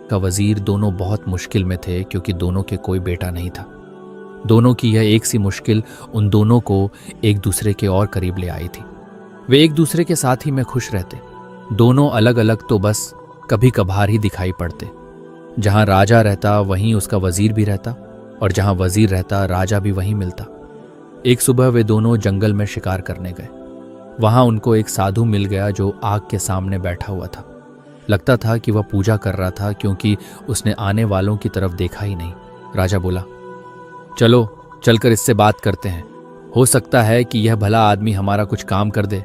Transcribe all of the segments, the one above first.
का वजीर दोनों बहुत मुश्किल में थे क्योंकि दोनों के कोई बेटा नहीं था। दोनों की यह एक सी मुश्किल उन दोनों को एक दूसरे के और करीब ले आई थी। वे एक दूसरे के साथ ही में खुश रहते। दोनों अलग अलग तो बस कभी कभार ही दिखाई पड़ते। जहां राजा रहता वहीं उसका वजीर भी रहता, और जहां वजीर रहता राजा भी वहीं मिलता। एक सुबह वे दोनों जंगल में शिकार करने गए। वहां उनको एक साधु मिल गया जो आग के सामने बैठा हुआ था। लगता था कि वह पूजा कर रहा था क्योंकि उसने आने वालों की तरफ देखा ही नहीं। राजा बोला, चलो चलकर इससे बात करते हैं, हो सकता है कि यह भला आदमी हमारा कुछ काम कर दे।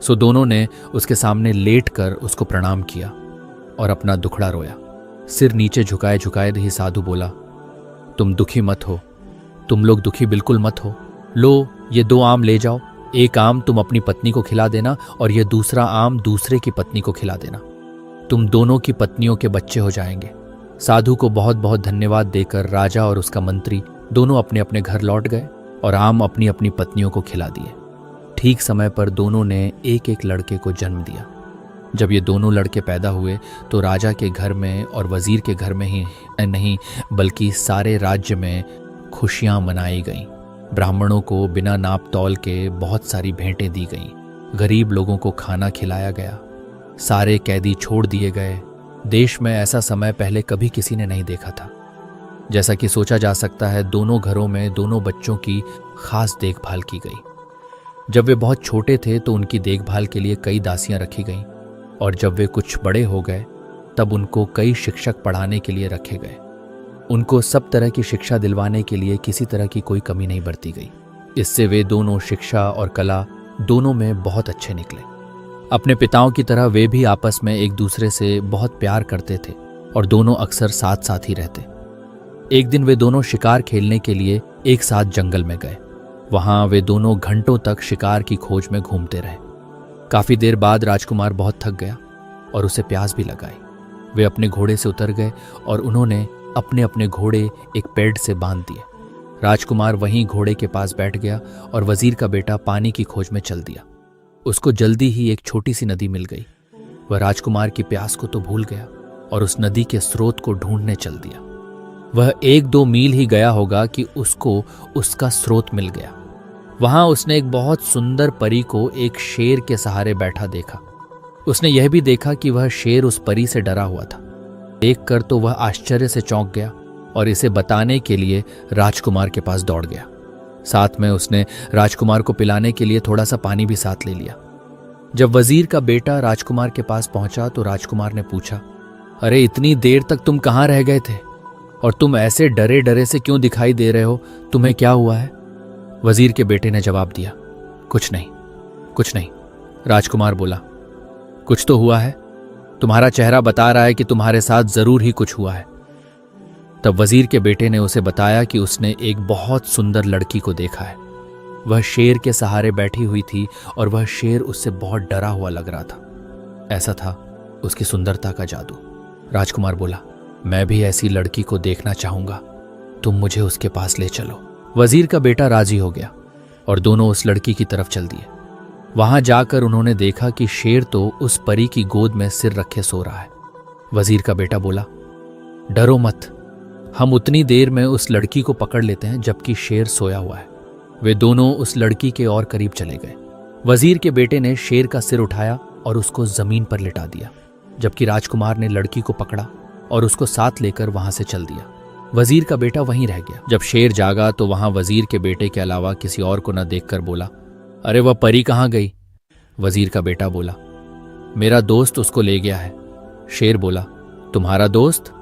सो दोनों ने उसके सामने लेट कर उसको प्रणाम किया और अपना दुखड़ा रोया। सिर नीचे झुकाए झुकाए ही साधु बोला, तुम दुखी मत हो, तुम लोग दुखी बिल्कुल मत हो। लो ये 2 आम ले जाओ, एक आम तुम अपनी पत्नी को खिला देना और यह दूसरा आम दूसरे की पत्नी को खिला देना। तुम दोनों की पत्नियों के बच्चे हो जाएंगे। साधु को बहुत बहुत धन्यवाद देकर राजा और उसका मंत्री दोनों अपने अपने घर लौट गए और आम अपनी अपनी पत्नियों को खिला दिए। ठीक समय पर दोनों ने एक एक लड़के को जन्म दिया। जब ये दोनों लड़के पैदा हुए तो राजा के घर में और वजीर के घर में ही नहीं बल्कि सारे राज्य में खुशियां मनाई गईं। ब्राह्मणों को बिना नाप तौल के बहुत सारी भेंटें दी गईं। गरीब लोगों को खाना खिलाया गया। सारे कैदी छोड़ दिए गए। देश में ऐसा समय पहले कभी किसी ने नहीं देखा था। जैसा कि सोचा जा सकता है, दोनों घरों में दोनों बच्चों की खास देखभाल की गई। जब वे बहुत छोटे थे तो उनकी देखभाल के लिए कई दासियां रखी गईं, और जब वे कुछ बड़े हो गए तब उनको कई शिक्षक पढ़ाने के लिए रखे गए। उनको सब तरह की शिक्षा दिलवाने के लिए किसी तरह की कोई कमी नहीं बरती गई। इससे वे दोनों शिक्षा और कला दोनों में बहुत अच्छे निकले। अपने पिताओं की तरह वे भी आपस में एक दूसरे से बहुत प्यार करते थे और दोनों अक्सर साथ साथ ही रहते। एक दिन वे दोनों शिकार खेलने के लिए एक साथ जंगल में गए। वहां वे दोनों घंटों तक शिकार की खोज में घूमते रहे। काफी देर बाद राजकुमार बहुत थक गया और उसे प्यास भी लगाई। वे अपने घोड़े से उतर गए और उन्होंने अपने अपने घोड़े एक पेड़ से बांध दिए। राजकुमार वहीं घोड़े के पास बैठ गया और वजीर का बेटा पानी की खोज में चल दिया। उसको जल्दी ही एक छोटी सी नदी मिल गई। वह राजकुमार की प्यास को तो भूल गया और उस नदी के स्रोत को ढूंढने चल दिया। वह 1-2 मील ही गया होगा कि उसको उसका स्रोत मिल गया। वहां उसने एक बहुत सुंदर परी को एक शेर के सहारे बैठा देखा। उसने यह भी देखा कि वह शेर उस परी से डरा हुआ था। देखकर तो वह आश्चर्य से चौंक गया और इसे बताने के लिए राजकुमार के पास दौड़ गया। साथ में उसने राजकुमार को पिलाने के लिए थोड़ा सा पानी भी साथ ले लिया। जब वजीर का बेटा राजकुमार के पास पहुंचा तो राजकुमार ने पूछा, अरे इतनी देर तक तुम कहाँ रह गए थे और तुम ऐसे डरे डरे से क्यों दिखाई दे रहे हो? तुम्हें क्या हुआ है? वजीर के बेटे ने जवाब दिया, कुछ नहीं, कुछ नहीं। राजकुमार बोला, कुछ तो हुआ है, तुम्हारा चेहरा बता रहा है कि तुम्हारे साथ जरूर ही कुछ हुआ है। तब वजीर के बेटे ने उसे बताया कि उसने एक बहुत सुंदर लड़की को देखा है। वह शेर के सहारे बैठी हुई थी और वह शेर उससे बहुत डरा हुआ लग रहा था। ऐसा था उसकी सुंदरता का जादू। राजकुमार बोला, मैं भी ऐसी लड़की को देखना चाहूंगा, तुम मुझे उसके पास ले चलो। वजीर का बेटा राजी हो गया और दोनों उस लड़की की तरफ चल दिए। वहां जाकर उन्होंने देखा कि शेर तो उस परी की गोद में सिर रखे सो रहा है। वजीर का बेटा बोला, डरो मत, हम उतनी देर में उस लड़की को पकड़ लेते हैं जबकि शेर सोया हुआ है। वे दोनों उस लड़की के और करीब चले गए। वजीर के बेटे ने शेर का सिर उठाया और उसको जमीन पर लिटा दिया, जबकि राजकुमार ने लड़की को पकड़ा और उसको साथ लेकर वहां से चल दिया। वजीर का बेटा वहीं रह गया। जब शेर जागा तो वहां वजीर के बेटे के अलावा किसी और को न देखकर बोला, अरे वह परी कहाँ गई? वजीर का बेटा बोला, मेरा दोस्त उसको ले गया है। शेर बोला, तुम्हारा दोस्त?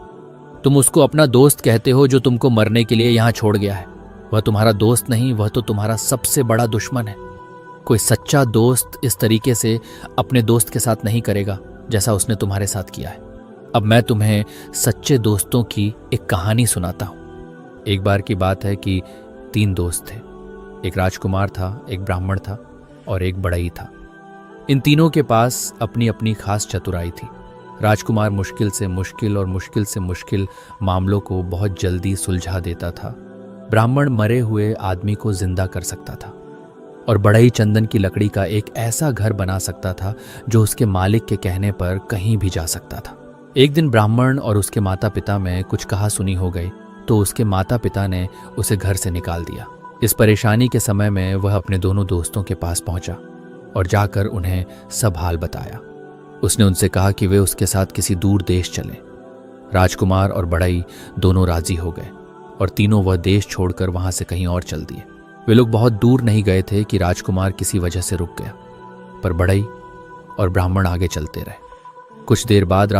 तुम उसको अपना दोस्त कहते हो जो तुमको मरने के लिए यहां छोड़ गया है। वह तुम्हारा दोस्त नहीं, वह तो तुम्हारा सबसे बड़ा दुश्मन है। कोई सच्चा दोस्त इस तरीके से अपने दोस्त के साथ नहीं करेगा जैसा उसने तुम्हारे साथ किया है। अब मैं तुम्हें सच्चे दोस्तों की एक कहानी सुनाता हूं। एक बार की बात है कि 3 दोस्त थे। एक राजकुमार था, एक ब्राह्मण था और एक बढ़ई था। इन तीनों के पास अपनी अपनी खास चतुराई थी। राजकुमार मुश्किल से मुश्किल और मुश्किल से मुश्किल मामलों को बहुत जल्दी सुलझा देता था। ब्राह्मण मरे हुए आदमी को जिंदा कर सकता था और बढ़ई चंदन की लकड़ी का एक ऐसा घर बना सकता था जो उसके मालिक के कहने पर कहीं भी जा सकता था। एक दिन ब्राह्मण और उसके माता पिता में कुछ कहा सुनी हो गई तो उसके माता पिता ने उसे घर से निकाल दिया। इस परेशानी के समय में वह अपने दोनों दोस्तों के पास पहुंचा और जाकर उन्हें सब हाल बताया। उसने उनसे कहा कि वे उसके साथ किसी दूर देश चलें। राजकुमार और बड़ई दोनों राजी हो गए और तीनों वह देश छोड़कर वहां से कहीं और चल दिए। वे लोग बहुत दूर नहीं गए थे कि राजकुमार किसी वजह से रुक गया, पर बड़ई और ब्राह्मण आगे चलते रहे। कुछ देर बाद